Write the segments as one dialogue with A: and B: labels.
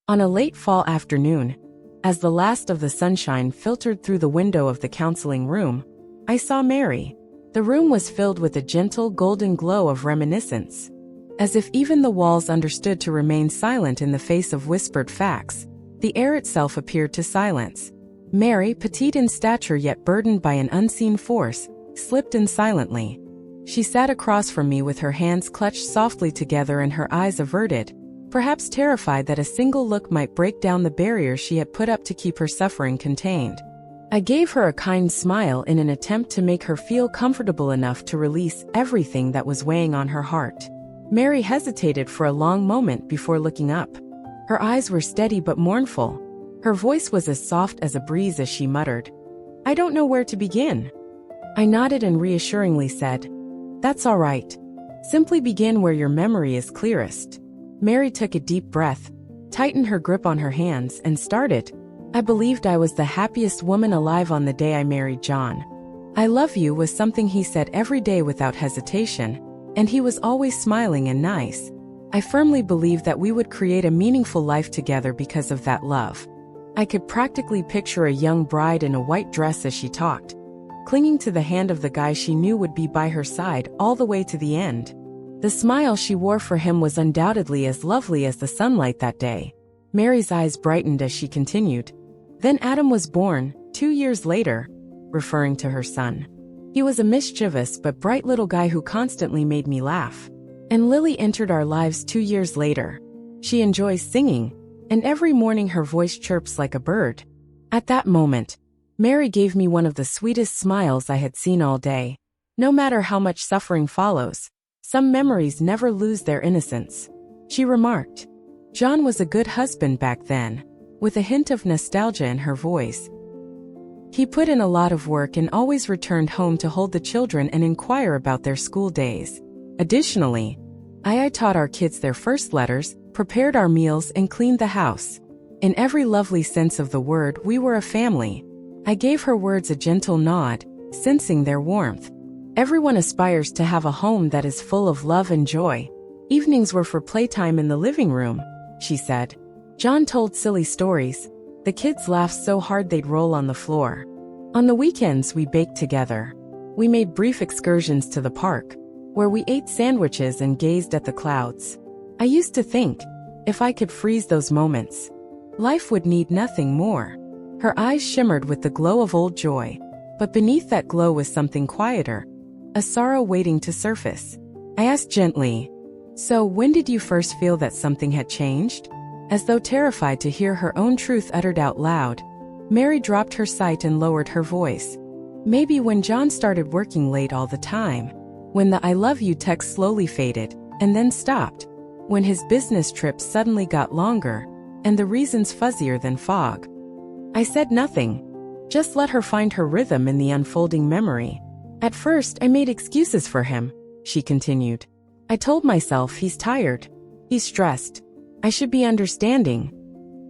A: On a late fall afternoon, as the last of the sunshine filtered through the window of the counseling room, I saw Mary. The room was filled with a gentle golden glow of reminiscence. As if even the walls understood to remain silent in the face of whispered facts, the air itself appeared to silence. Mary, petite in stature yet burdened by an unseen force, slipped in silently. She sat across from me with her hands clutched softly together and her eyes averted, perhaps terrified that a single look might break down the barrier she had put up to keep her suffering contained. I gave her a kind smile in an attempt to make her feel comfortable enough to release everything that was weighing on her heart. Mary hesitated for a long moment before looking up. Her eyes were steady but mournful. Her voice was as soft as a breeze as she muttered, "I don't know where to begin." I nodded and reassuringly said, "That's all right. Simply begin where your memory is clearest." Mary took a deep breath, tightened her grip on her hands, and started. "I believed I was the happiest woman alive on the day I married John. I love you was something he said every day without hesitation, and he was always smiling and nice. I firmly believed that we would create a meaningful life together because of that love." I could practically picture a young bride in a white dress as she talked, clinging to the hand of the guy she knew would be by her side all the way to the end. The smile she wore for him was undoubtedly as lovely as the sunlight that day. Mary's eyes brightened as she continued. "Then Adam was born, 2 years later," referring to her son. "He was a mischievous but bright little guy who constantly made me laugh. And Lily entered our lives 2 years later. She enjoys singing, and every morning her voice chirps like a bird." At that moment, Mary gave me one of the sweetest smiles I had seen all day. No matter how much suffering follows, some memories never lose their innocence. She remarked, "John was a good husband back then," with a hint of nostalgia in her voice. "He put in a lot of work and always returned home to hold the children and inquire about their school days. Additionally, I taught our kids their first letters, prepared our meals, and cleaned the house. In every lovely sense of the word, we were a family." I gave her words a gentle nod, sensing their warmth. "Everyone aspires to have a home that is full of love and joy. Evenings were for playtime in the living room," she said. "John told silly stories. The kids laughed so hard they'd roll on the floor. On the weekends we baked together. We made brief excursions to the park, where we ate sandwiches and gazed at the clouds. I used to think, if I could freeze those moments, life would need nothing more." Her eyes shimmered with the glow of old joy, but beneath that glow was something quieter, a sorrow waiting to surface. I asked gently, "So when did you first feel that something had changed?" As though terrified to hear her own truth uttered out loud, Mary dropped her sight and lowered her voice. "Maybe when John started working late all the time. When the 'I love you' text slowly faded, and then stopped. When his business trips suddenly got longer, and the reasons fuzzier than fog." I said nothing, just let her find her rhythm in the unfolding memory. "At first I made excuses for him," she continued. "I told myself he's tired, he's stressed, I should be understanding."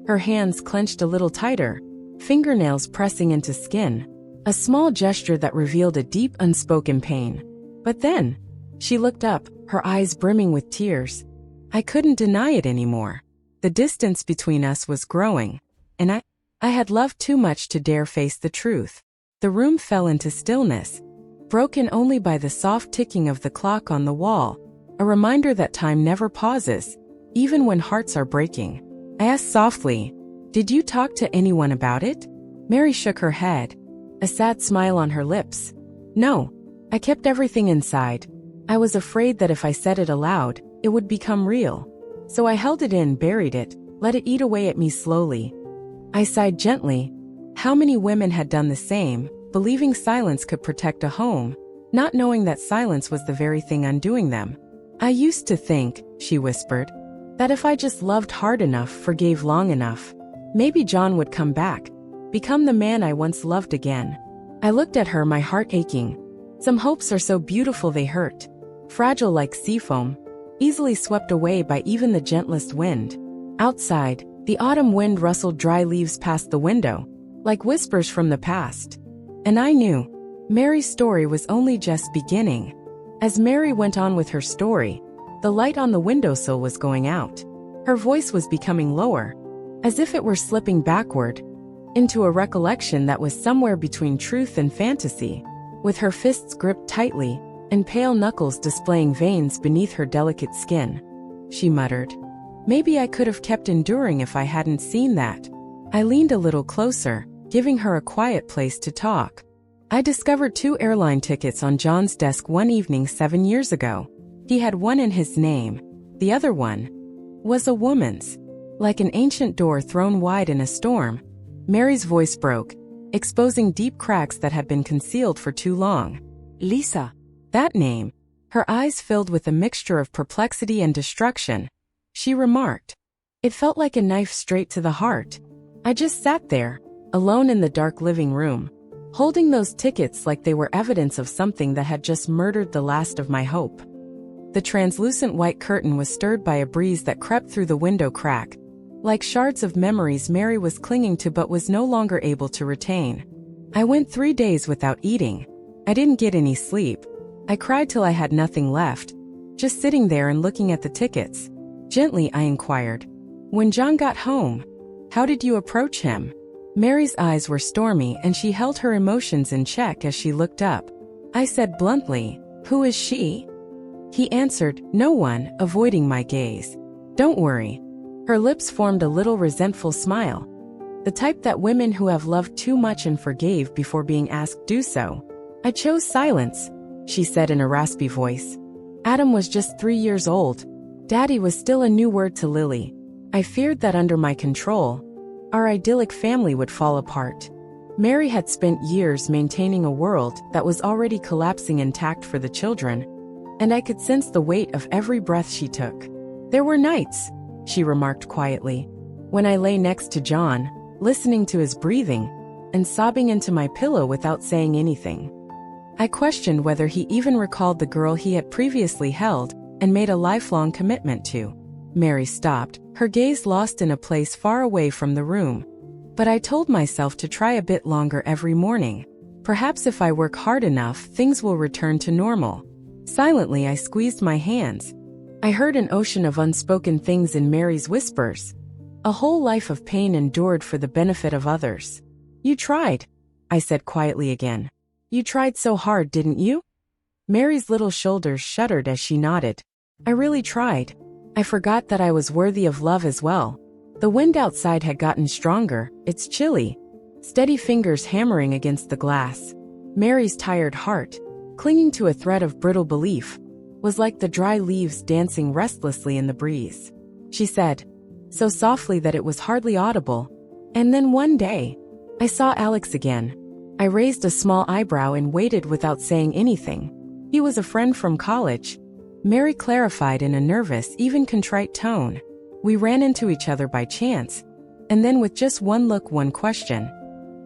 A: Her hands clenched a little tighter, fingernails pressing into skin, a small gesture that revealed a deep unspoken pain. But then, she looked up, her eyes brimming with tears. I couldn't deny it anymore. The distance between us was growing, and I had loved too much to dare face the truth. The room fell into stillness, broken only by the soft ticking of the clock on the wall, a reminder that time never pauses, even when hearts are breaking. I asked softly, "Did you talk to anyone about it?" Mary shook her head, a sad smile on her lips. "No, I kept everything inside. I was afraid that if I said it aloud, it would become real. So I held it in, buried it, let it eat away at me slowly." I sighed gently. How many women had done the same, believing silence could protect a home, not knowing that silence was the very thing undoing them. "I used to think," she whispered, "that if I just loved hard enough, forgave long enough, maybe John would come back, become the man I once loved again." I looked at her, my heart aching. Some hopes are so beautiful they hurt, fragile like sea foam, easily swept away by even the gentlest wind. Outside, the autumn wind rustled dry leaves past the window, like whispers from the past. And I knew Mary's story was only just beginning. As Mary went on with her story, the light on the windowsill was going out. Her voice was becoming lower, as if it were slipping backward into a recollection that was somewhere between truth and fantasy. With her fists gripped tightly and pale knuckles displaying veins beneath her delicate skin, she muttered, "Maybe I could have kept enduring if I hadn't seen that." I leaned a little closer, giving her a quiet place to talk. "I discovered 2 airline tickets on John's desk one evening 7 years ago. He had one in his name. The other one was a woman's. Like an ancient door thrown wide in a storm, Mary's voice broke, exposing deep cracks that had been concealed for too long. Lisa. That name. Her eyes filled with a mixture of perplexity and destruction. She remarked. It felt like a knife straight to the heart. I just sat there, alone in the dark living room, holding those tickets like they were evidence of something that had just murdered the last of my hope. The translucent white curtain was stirred by a breeze that crept through the window crack, like shards of memories Mary was clinging to but was no longer able to retain. I went 3 days without eating. I didn't get any sleep. I cried till I had nothing left, just sitting there and looking at the tickets. Gently, I inquired, "When John got home, how did you approach him?" Mary's eyes were stormy and she held her emotions in check as she looked up. I said bluntly, "Who is she?" He answered, "No one," avoiding my gaze. "Don't worry." Her lips formed a little resentful smile. The type that women who have loved too much and forgave before being asked do so. "I chose silence," she said in a raspy voice. Adam was just 3 years old. Daddy was still a new word to Lily. I feared that under my control, our idyllic family would fall apart. Mary had spent years maintaining a world that was already collapsing intact for the children, and I could sense the weight of every breath she took. "There were nights," she remarked quietly, "when I lay next to John, listening to his breathing, and sobbing into my pillow without saying anything. I questioned whether he even recalled the girl he had previously held and made a lifelong commitment to." Mary stopped, her gaze lost in a place far away from the room. "But I told myself to try a bit longer every morning. Perhaps if I work hard enough, things will return to normal." Silently, I squeezed my hands. I heard an ocean of unspoken things in Mary's whispers. A whole life of pain endured for the benefit of others. "You tried," I said quietly again. "You tried so hard, didn't you?" Mary's little shoulders shuddered as she nodded. "I really tried. I forgot that I was worthy of love as well." The wind outside had gotten stronger. It's chilly. Steady fingers hammering against the glass. Mary's tired heart, clinging to a thread of brittle belief, was like the dry leaves dancing restlessly in the breeze. She said, so softly that it was hardly audible, "And then one day, I saw Alex again." I raised a small eyebrow and waited without saying anything. "He was a friend from college," Mary clarified in a nervous, even contrite tone. "We ran into each other by chance, and then with just one look, one question.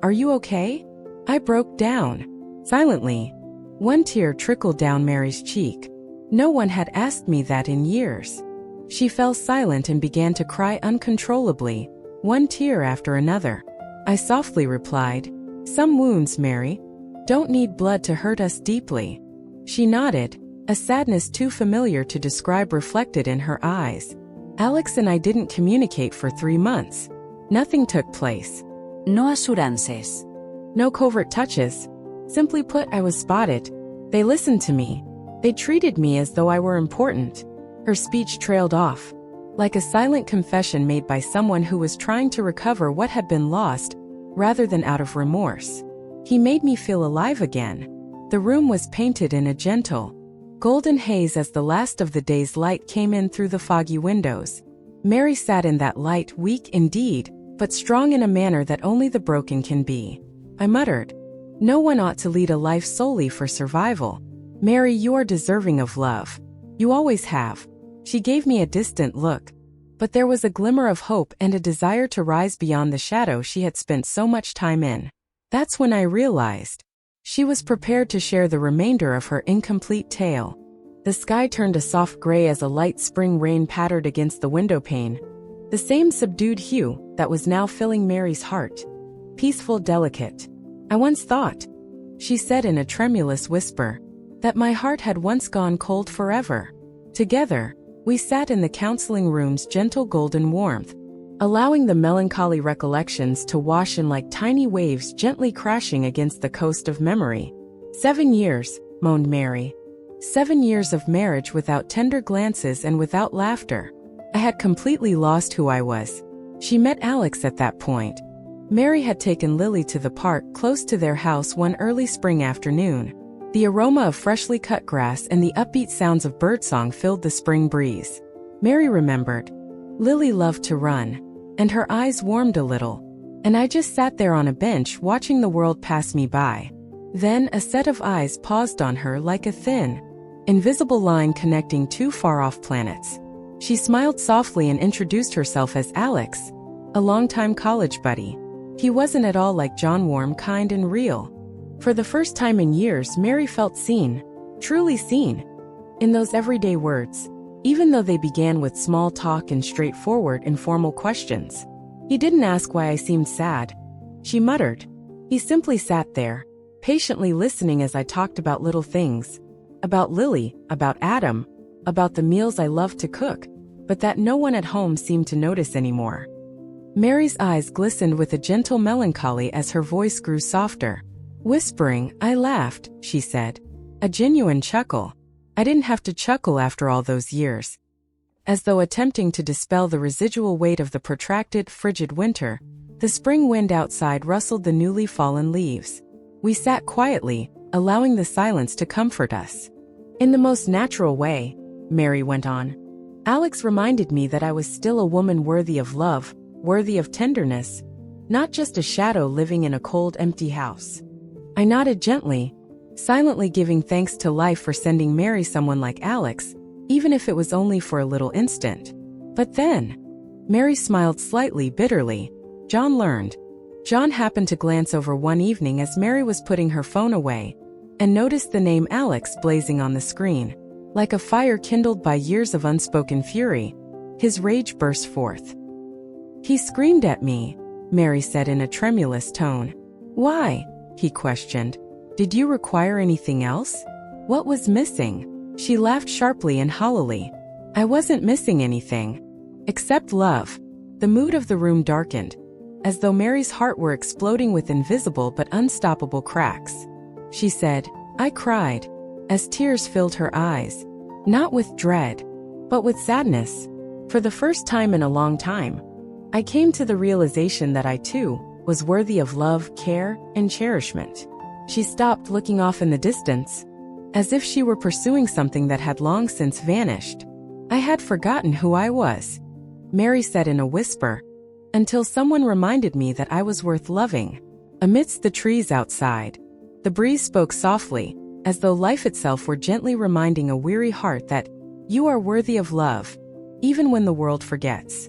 A: 'Are you okay?' I broke down. Silently, one tear trickled down Mary's cheek. No one had asked me that in years. She fell silent and began to cry uncontrollably, one tear after another. I softly replied, "Some wounds, Mary, don't need blood to hurt us deeply." She nodded, a sadness too familiar to describe reflected in her eyes. "Alex and I didn't communicate for 3 months. Nothing took place.
B: No assurances.
A: No covert touches. Simply put, I was spotted. They listened to me. They treated me as though I were important." Her speech trailed off, like a silent confession made by someone who was trying to recover what had been lost, rather than out of remorse. He made me feel alive again. The room was painted in a gentle, golden haze as the last of the day's light came in through the foggy windows. Mary sat in that light, weak indeed, but strong in a manner that only the broken can be. I muttered, "No one ought to lead a life solely for survival. Mary, you are deserving of love. You always have." She gave me a distant look, but there was a glimmer of hope and a desire to rise beyond the shadow she had spent so much time in. That's when I realized she was prepared to share the remainder of her incomplete tale. The sky turned a soft gray as a light spring rain pattered against the window pane, the same subdued hue that was now filling Mary's heart. Peaceful, delicate. "I once thought," she said in a tremulous whisper, "that my heart had once gone cold forever." Together, we sat in the counseling room's gentle golden warmth, allowing the melancholy recollections to wash in like tiny waves gently crashing against the coast of memory. 7 years, moaned Mary. 7 years of marriage without tender glances and without laughter. I had completely lost who I was. She met Alex at that point. Mary had taken Lily to the park close to their house one early spring afternoon. The aroma of freshly cut grass and the upbeat sounds of birdsong filled the spring breeze. Mary remembered. Lily loved to run, and her eyes warmed a little, and I just sat there on a bench watching the world pass me by. Then a set of eyes paused on her like a thin, invisible line connecting two far-off planets. She smiled softly and introduced herself as Alex, a longtime college buddy. He wasn't at all like John, warm, kind, and real. For the first time in years, Mary felt seen, truly seen, in those everyday words, even though they began with small talk and straightforward, informal questions. He didn't ask why I seemed sad. She muttered. He simply sat there, patiently listening as I talked about little things. About Lily, about Adam, about the meals I loved to cook, but that no one at home seemed to notice anymore. Mary's eyes glistened with a gentle melancholy as her voice grew softer. Whispering, I laughed, she said. A genuine chuckle. I didn't have to chuckle after all those years. As though attempting to dispel the residual weight of the protracted, frigid winter, the spring wind outside rustled the newly fallen leaves. We sat quietly, allowing the silence to comfort us. In the most natural way, Mary went on. Alex reminded me that I was still a woman worthy of love, worthy of tenderness, not just a shadow living in a cold, empty house. I nodded gently, silently giving thanks to life for sending Mary someone like Alex, even if it was only for a little instant. But then, Mary smiled slightly bitterly. John happened to glance over one evening as Mary was putting her phone away, and noticed the name Alex blazing on the screen. Like a fire kindled by years of unspoken fury, his rage burst forth. He screamed at me, Mary said in a tremulous tone. Why? He questioned. Did you require anything else? What was missing? She laughed sharply and hollowly. I wasn't missing anything. Except love. The mood of the room darkened, as though Mary's heart were exploding with invisible but unstoppable cracks. She said, I cried, as tears filled her eyes, not with dread, but with sadness. For the first time in a long time, I came to the realization that I too was worthy of love, care, and cherishment. She stopped, looking off in the distance, as if she were pursuing something that had long since vanished. I had forgotten who I was, Mary said in a whisper, until someone reminded me that I was worth loving. Amidst the trees outside, the breeze spoke softly, as though life itself were gently reminding a weary heart that you are worthy of love, even when the world forgets.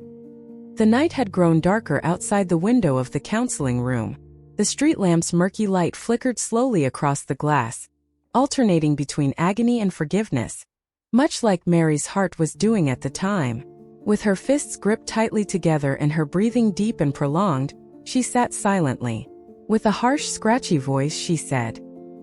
A: The night had grown darker outside the window of the counseling room. The street lamp's murky light flickered slowly across the glass, alternating between agony and forgiveness, much like Mary's heart was doing at the time. With her fists gripped tightly together and her breathing deep and prolonged, she sat silently. With a harsh, scratchy voice, she said,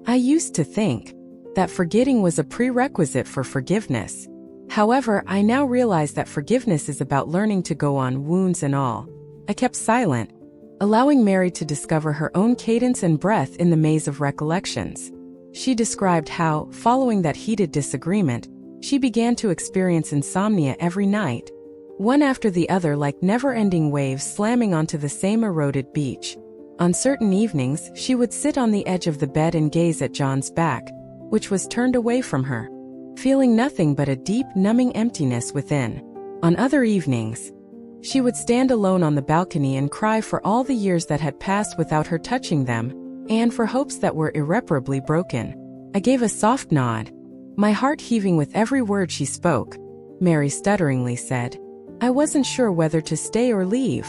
A: I used to think that forgetting was a prerequisite for forgiveness. However, I now realize that forgiveness is about learning to go on, wounds and all. I kept silent, allowing Mary to discover her own cadence and breath in the maze of recollections. She described how, following that heated disagreement, she began to experience insomnia every night, one after the other, like never-ending waves slamming onto the same eroded beach. On certain evenings, she would sit on the edge of the bed and gaze at John's back, which was turned away from her, feeling nothing but a deep, numbing emptiness within. On other evenings, she would stand alone on the balcony and cry for all the years that had passed without her touching them, and for hopes that were irreparably broken. I gave a soft nod, my heart heaving with every word she spoke. Mary stutteringly said, I wasn't sure whether to stay or leave.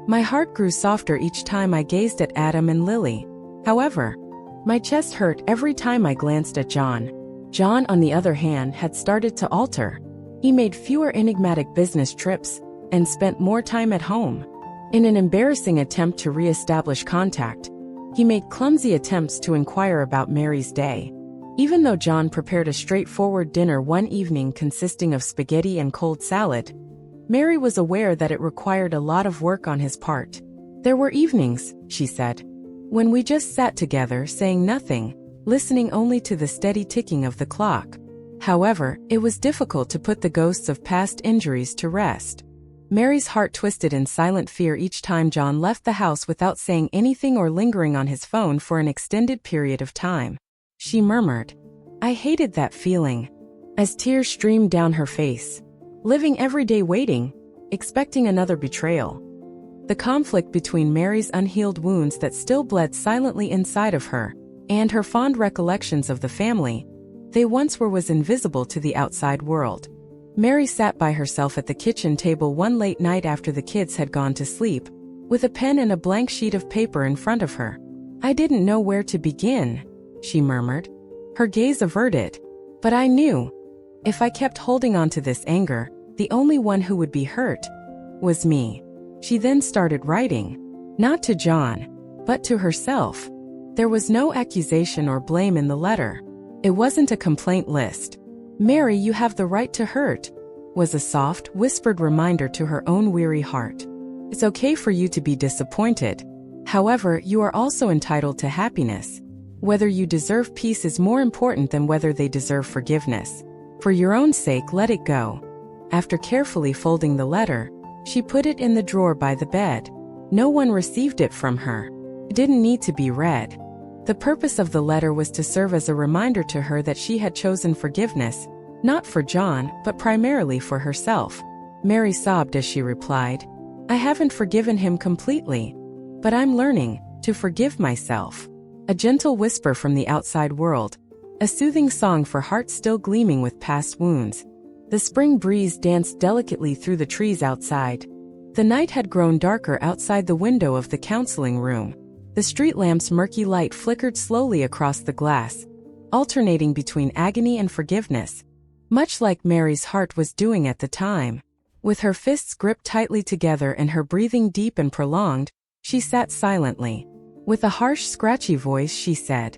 A: My heart grew softer each time I gazed at Adam and Lily. However, my chest hurt every time I glanced at John. John, on the other hand, had started to alter. He made fewer enigmatic business trips and spent more time at home. In an embarrassing attempt to re-establish contact, he made clumsy attempts to inquire about Mary's day. Even though John prepared a straightforward dinner one evening consisting of spaghetti and cold salad, Mary was aware that it required a lot of work on his part. There were evenings, she said, when we just sat together saying nothing, listening only to the steady ticking of the clock. However, it was difficult to put the ghosts of past injuries to rest. Mary's heart twisted in silent fear each time John left the house without saying anything or lingering on his phone for an extended period of time. She murmured, "I hated that feeling," as tears streamed down her face. Living every day waiting, expecting another betrayal. The conflict between Mary's unhealed wounds that still bled silently inside of her, and her fond recollections of the family they once were was invisible to the outside world. Mary sat by herself at the kitchen table one late night after the kids had gone to sleep, with a pen and a blank sheet of paper in front of her. "I didn't know where to begin," she murmured, her gaze averted. "But I knew. If I kept holding on to this anger, the only one who would be hurt was me." She then started writing, not to John, but to herself. There was no accusation or blame in the letter. It wasn't a complaint list. "Mary, you have the right to hurt," was a soft, whispered reminder to her own weary heart. "It's okay for you to be disappointed. However, you are also entitled to happiness. Whether you deserve peace is more important than whether they deserve forgiveness. For your own sake, let it go." After carefully folding the letter, she put it in the drawer by the bed. No one received it from her. It didn't need to be read. The purpose of the letter was to serve as a reminder to her that she had chosen forgiveness, not for John, but primarily for herself. Mary sobbed as she replied, "I haven't forgiven him completely, but I'm learning to forgive myself." A gentle whisper from the outside world, a soothing song for hearts still gleaming with past wounds. The spring breeze danced delicately through the trees outside. The night had grown darker outside the window of the counseling room. The street lamp's murky light flickered slowly across the glass, alternating between agony and forgiveness, much like Mary's heart was doing at the time. With her fists gripped tightly together and her breathing deep and prolonged, she sat silently. With a harsh, scratchy voice, she said,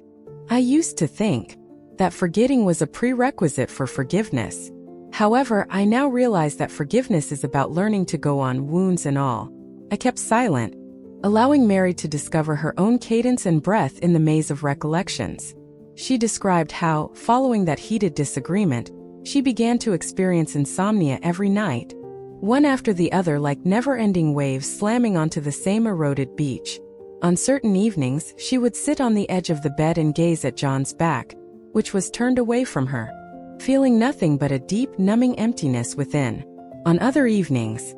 A: "I used to think that forgetting was a prerequisite for forgiveness. However, I now realize that forgiveness is about learning to go on, wounds and all." I kept silent, allowing Mary to discover her own cadence and breath in the maze of recollections. She described how, following that heated disagreement, she began to experience insomnia every night, one after the other, like never-ending waves slamming onto the same eroded beach. On certain evenings, she would sit on the edge of the bed and gaze at John's back, which was turned away from her, feeling nothing but a deep, numbing emptiness within. On other evenings,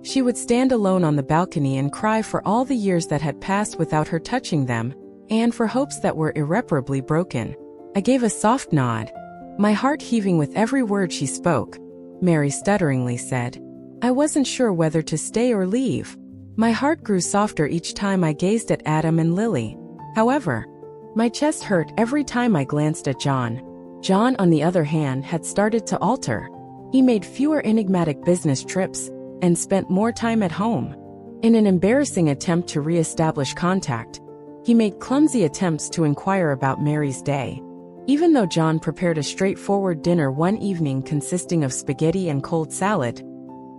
A: she would stand alone on the balcony and cry for all the years that had passed without her touching them, and for hopes that were irreparably broken. I gave a soft nod, my heart heaving with every word she spoke. Mary stutteringly said, "I wasn't sure whether to stay or leave." My heart grew softer each time I gazed at Adam and Lily. However, my chest hurt every time I glanced at John. John, on the other hand, had started to alter. He made fewer enigmatic business trips and spent more time at home. In an embarrassing attempt to re-establish contact, he made clumsy attempts to inquire about Mary's day. Even though John prepared a straightforward dinner one evening consisting of spaghetti and cold salad,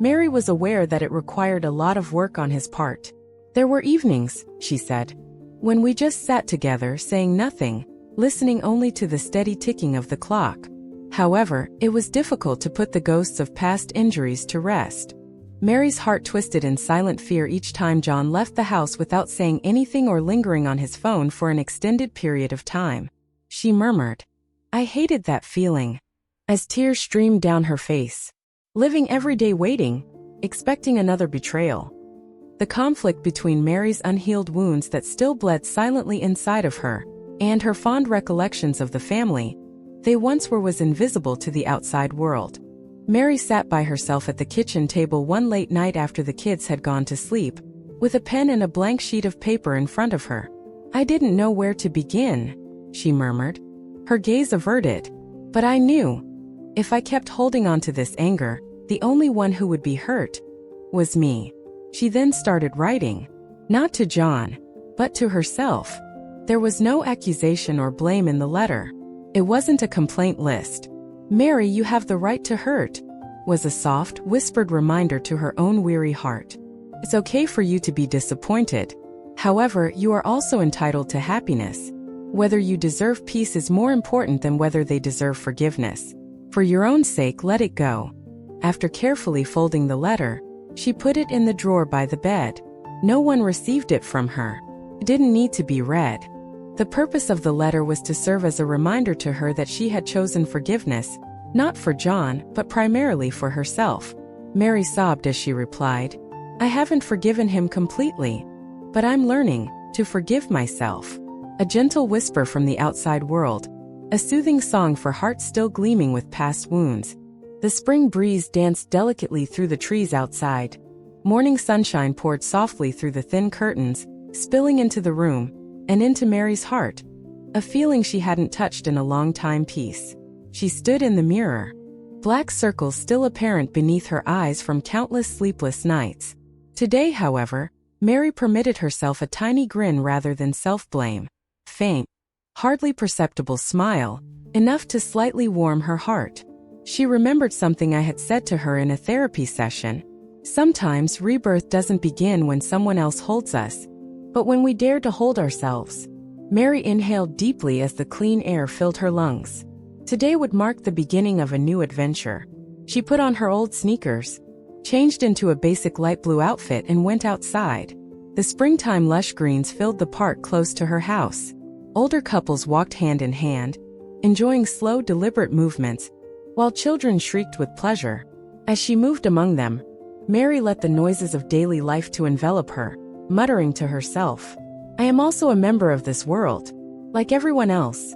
A: Mary was aware that it required a lot of work on his part. "There were evenings," she said, "when we just sat together saying nothing, listening only to the steady ticking of the clock. However, it was difficult to put the ghosts of past injuries to rest." Mary's heart twisted in silent fear each time John left the house without saying anything or lingering on his phone for an extended period of time. She murmured, "I hated that feeling," as tears streamed down her face. Living every day waiting, expecting another betrayal. The conflict between Mary's unhealed wounds that still bled silently inside of her, and her fond recollections of the family they once were was invisible to the outside world. Mary sat by herself at the kitchen table one late night after the kids had gone to sleep, with a pen and a blank sheet of paper in front of her. "I didn't know where to begin," she murmured, her gaze averted. "But I knew. If I kept holding on to this anger, the only one who would be hurt was me." She then started writing, not to John, but to herself. There was no accusation or blame in the letter. It wasn't a complaint list. "Mary, you have the right to hurt," was a soft, whispered reminder to her own weary heart. It's okay for you to be disappointed. However, you are also entitled to happiness. Whether you deserve peace is more important than whether they deserve forgiveness. For your own sake, let it go. After carefully folding the letter, she put it in the drawer by the bed. No one received it from her. It didn't need to be read. The purpose of the letter was to serve as a reminder to her that she had chosen forgiveness, not for John, but primarily for herself. Mary sobbed as she replied, "I haven't forgiven him completely, but I'm learning to forgive myself." A gentle whisper from the outside world, a soothing song for hearts still gleaming with past wounds. The spring breeze danced delicately through the trees outside. Morning sunshine poured softly through the thin curtains, spilling into the room, and into Mary's heart. A feeling she hadn't touched in a long time. Peace. She stood in the mirror. Black circles still apparent beneath her eyes from countless sleepless nights. Today, however, Mary permitted herself a tiny grin rather than self-blame. Faint, hardly perceptible smile, enough to slightly warm her heart. She remembered something I had said to her in a therapy session. Sometimes rebirth doesn't begin when someone else holds us, but when we dare to hold ourselves. Mary inhaled deeply as the clean air filled her lungs. Today would mark the beginning of a new adventure. She put on her old sneakers, changed into a basic light blue outfit and went outside. The springtime lush greens filled the park close to her house. Older couples walked hand in hand, enjoying slow, deliberate movements, while children shrieked with pleasure. As she moved among them, Mary let the noises of daily life to envelop her, muttering to herself, "I am also a member of this world. Like everyone else.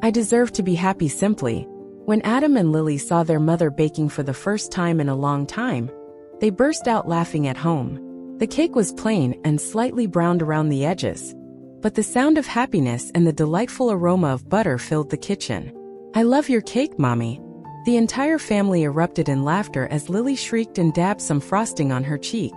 A: I deserve to be happy." Simply. When Adam and Lily saw their mother baking for the first time in a long time, they burst out laughing at home. The cake was plain and slightly browned around the edges, but the sound of happiness and the delightful aroma of butter filled the kitchen. "I love your cake, Mommy." The entire family erupted in laughter as Lily shrieked and dabbed some frosting on her cheek.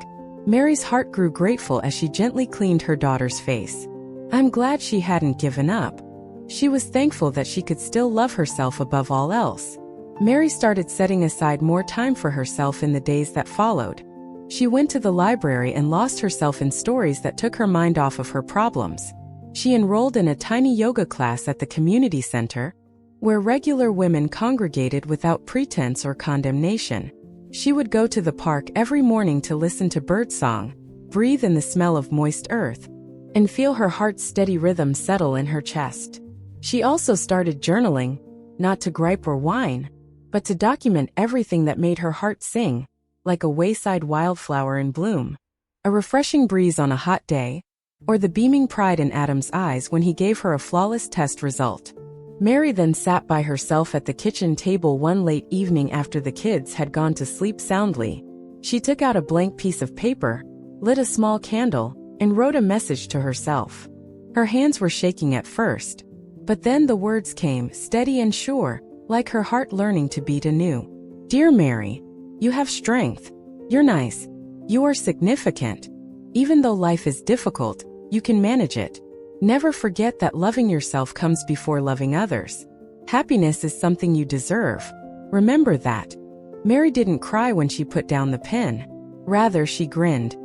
A: Mary's heart grew grateful as she gently cleaned her daughter's face. I'm glad she hadn't given up. She was thankful that she could still love herself above all else. Mary started setting aside more time for herself in the days that followed. She went to the library and lost herself in stories that took her mind off of her problems. She enrolled in a tiny yoga class at the community center, where regular women congregated without pretense or condemnation. She would go to the park every morning to listen to birdsong, breathe in the smell of moist earth, and feel her heart's steady rhythm settle in her chest. She also started journaling, not to gripe or whine, but to document everything that made her heart sing, like a wayside wildflower in bloom. A refreshing breeze on a hot day, or the beaming pride in Adam's eyes when he gave her a flawless test result. Mary then sat by herself at the kitchen table one late evening after the kids had gone to sleep soundly. She took out a blank piece of paper, lit a small candle, and wrote a message to herself. Her hands were shaking at first, but then the words came, steady and sure, like her heart learning to beat anew. Dear Mary, you have strength. You're nice. You are significant. Even though life is difficult, you can manage it. Never forget that loving yourself comes before loving others. Happiness is something you deserve. Remember that. Mary didn't cry when she put down the pen. Rather, she grinned.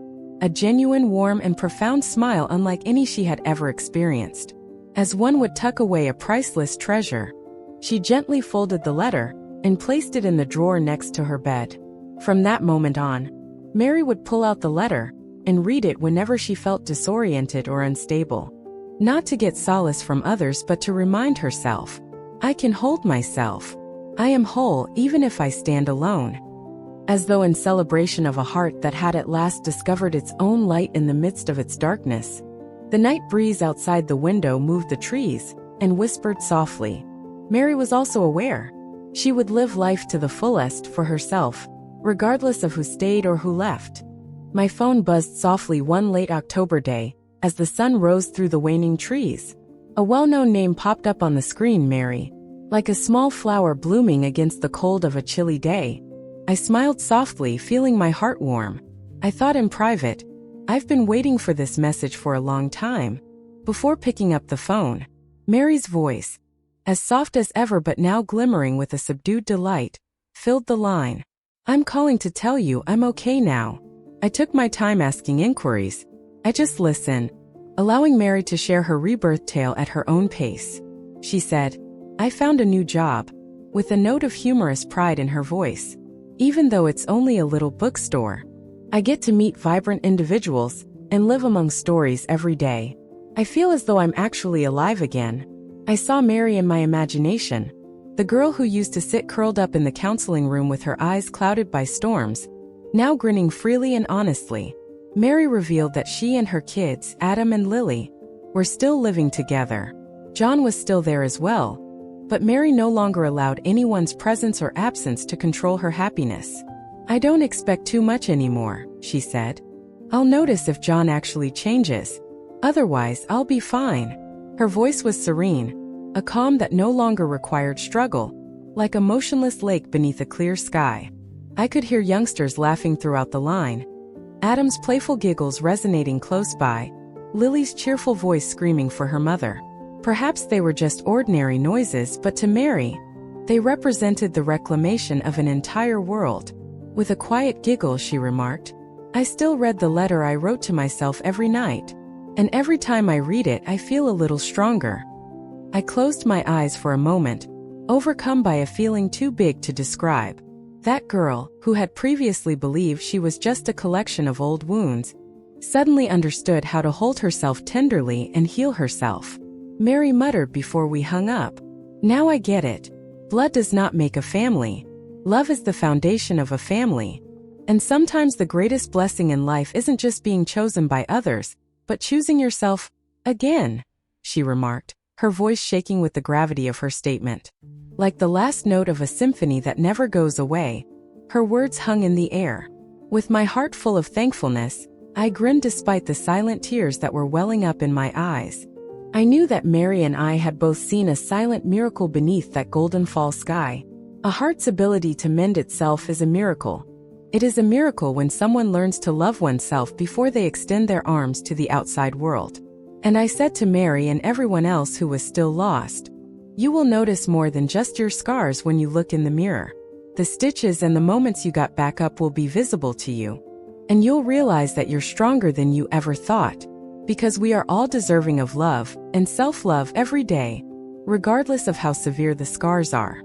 A: A genuine, warm, and profound smile unlike any she had ever experienced. As one would tuck away a priceless treasure. She gently folded the letter and placed it in the drawer next to her bed. From that moment on, Mary would pull out the letter and read it whenever she felt disoriented or unstable. Not to get solace from others but to remind herself, I can hold myself. I am whole even if I stand alone. As though in celebration of a heart that had at last discovered its own light in the midst of its darkness, the night breeze outside the window moved the trees and whispered softly. Mary was also aware. She would live life to the fullest for herself, regardless of who stayed or who left. My phone buzzed softly one late October day, as the sun rose through the waning trees. A well-known name popped up on the screen, Mary, like a small flower blooming against the cold of a chilly day. I smiled softly, feeling my heart warm. I thought in private, I've been waiting for this message for a long time. Before picking up the phone, Mary's voice, as soft as ever but now glimmering with a subdued delight, filled the line. I'm calling to tell you I'm okay now. I took my time asking inquiries. I just listen, allowing Mary to share her rebirth tale at her own pace. She said, I found a new job, with a note of humorous pride in her voice. Even though it's only a little bookstore, I get to meet vibrant individuals and live among stories every day. I feel as though I'm actually alive again. I saw Mary in my imagination, the girl who used to sit curled up in the counseling room with her eyes clouded by storms, now grinning freely and honestly. Mary revealed that she and her kids, Adam and Lily, were still living together. John was still there as well, but Mary no longer allowed anyone's presence or absence to control her happiness. I don't expect too much anymore, she said. I'll notice if John actually changes. Otherwise, I'll be fine. Her voice was serene, a calm that no longer required struggle, like a motionless lake beneath a clear sky. I could hear youngsters laughing throughout the line, Adam's playful giggles resonating close by, Lily's cheerful voice screaming for her mother. Perhaps they were just ordinary noises, but to Mary, they represented the reclamation of an entire world. With a quiet giggle, she remarked, I still read the letter I wrote to myself every night. And every time I read it, I feel a little stronger. I closed my eyes for a moment, overcome by a feeling too big to describe. That girl, who had previously believed she was just a collection of old wounds, suddenly understood how to hold herself tenderly and heal herself. Mary muttered before we hung up. Now I get it. Blood does not make a family. Love is the foundation of a family. And sometimes the greatest blessing in life isn't just being chosen by others, but choosing yourself again, she remarked, her voice shaking with the gravity of her statement. Like the last note of a symphony that never goes away, her words hung in the air. With my heart full of thankfulness, I grinned despite the silent tears that were welling up in my eyes. I knew that Mary and I had both seen a silent miracle beneath that golden fall sky. A heart's ability to mend itself is a miracle. It is a miracle when someone learns to love oneself before they extend their arms to the outside world. And I said to Mary and everyone else who was still lost, you will notice more than just your scars when you look in the mirror. The stitches and the moments you got back up will be visible to you. And you'll realize that you're stronger than you ever thought. Because we are all deserving of love and self-love every day, regardless of how severe the scars are.